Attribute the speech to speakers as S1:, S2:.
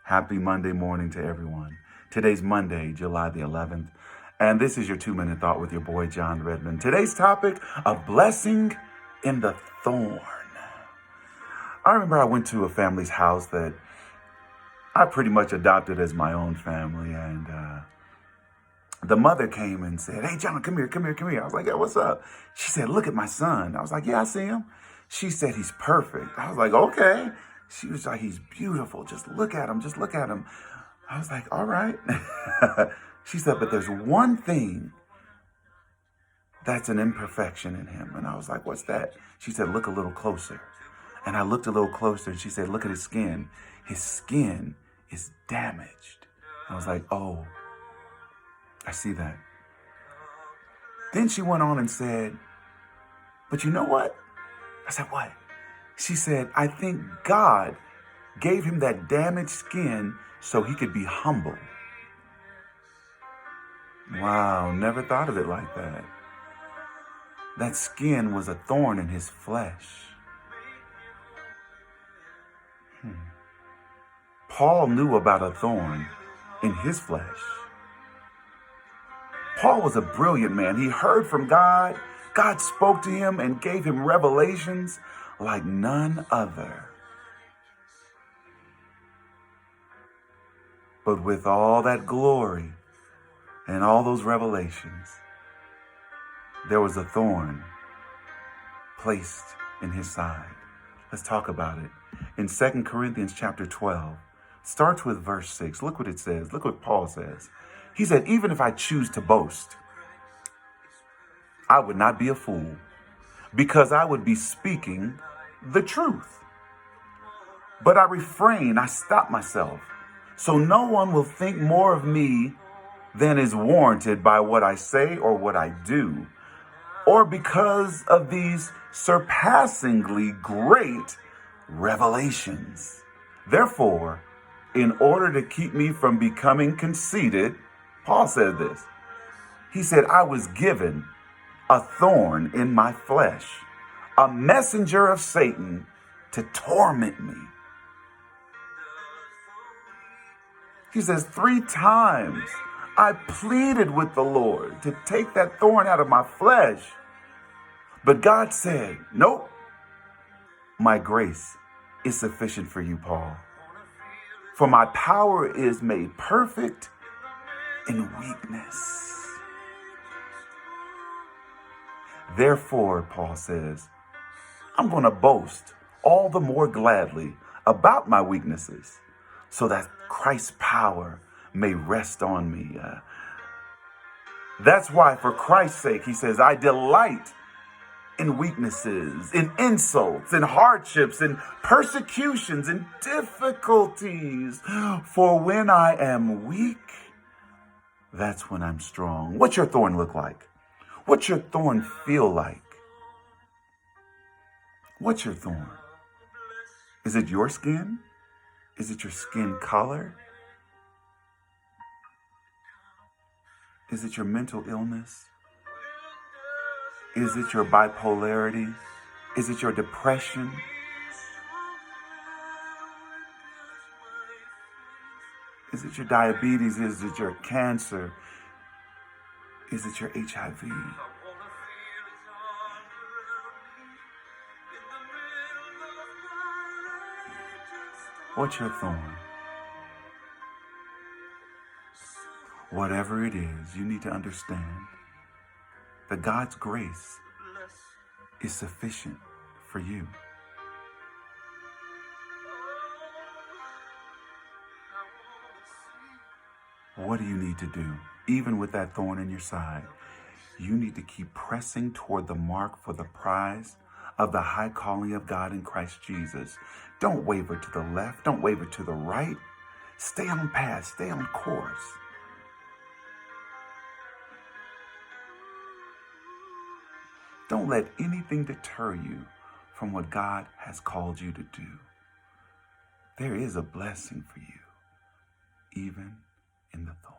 S1: Happy Monday morning to everyone. Today's Monday, July the 11th, and this is your 2-minute thought with your boy, John Redmon. Today's topic, a blessing in the thorn. I remember I went to a family's house that I pretty much adopted as my own family, and the mother came and said, "Hey, John, come here. I was like, "Yeah, what's up?" She said, "Look at my son." I was like, "Yeah, I see him." She said, "He's perfect." I was like, "Okay." She was like, "He's beautiful. Just look at him. Just look at him." I was like, "All right." She said, "But there's one thing that's an imperfection in him." And I was like, "What's that?" She said, "Look a little closer." And I looked a little closer and she said, "Look at his skin. His skin is damaged." I was like, "Oh, I see that." Then she went on and said, "But you know what?" I said, "What?" She said, "I think God gave him that damaged skin so he could be humble." Wow, never thought of it like that. That skin was a thorn in his flesh. Paul knew about a thorn in his flesh. Paul was a brilliant man. He heard from God. God spoke to him and gave him revelations like none other. But with all that glory and all those revelations, there was a thorn placed in his side. Let's talk about it. In 2 Corinthians chapter 12, starts with verse 6. Look what it says. Look what Paul says. He said, "Even if I choose to boast, I would not be a fool, because I would be speaking the truth. But I refrain, I stop myself, so no one will think more of me than is warranted by what I say or what I do, or because of these surpassingly great revelations. Therefore, in order to keep me from becoming conceited," Paul said this. He said, "I was given a thorn in my flesh, a messenger of Satan to torment me." He says, 3 times I pleaded with the Lord to take that thorn out of my flesh. But God said, "Nope, my grace is sufficient for you, Paul. For my power is made perfect in weakness." Therefore, Paul says, I'm going to boast all the more gladly about my weaknesses, so that Christ's power may rest on me. That's why, for Christ's sake, he says, I delight in weaknesses, in insults, in hardships, in persecutions, in difficulties. For when I am weak, that's when I'm strong. What's your thorn look like? What's your thorn feel like? What's your thorn? Is it your skin? Is it your skin color? Is it your mental illness? Is it your bipolarity? Is it your depression? Is it your diabetes? Is it your cancer? Is it your HIV? What's your thorn? Whatever it is, you need to understand that God's grace is sufficient for you. What do you need to do? Even with that thorn in your side, you need to keep pressing toward the mark for the prize of the high calling of God in Christ Jesus. Don't waver to the left. Don't waver to the right. Stay on path. Stay on course. Don't let anything deter you from what God has called you to do. There is a blessing for you, even in the thorn.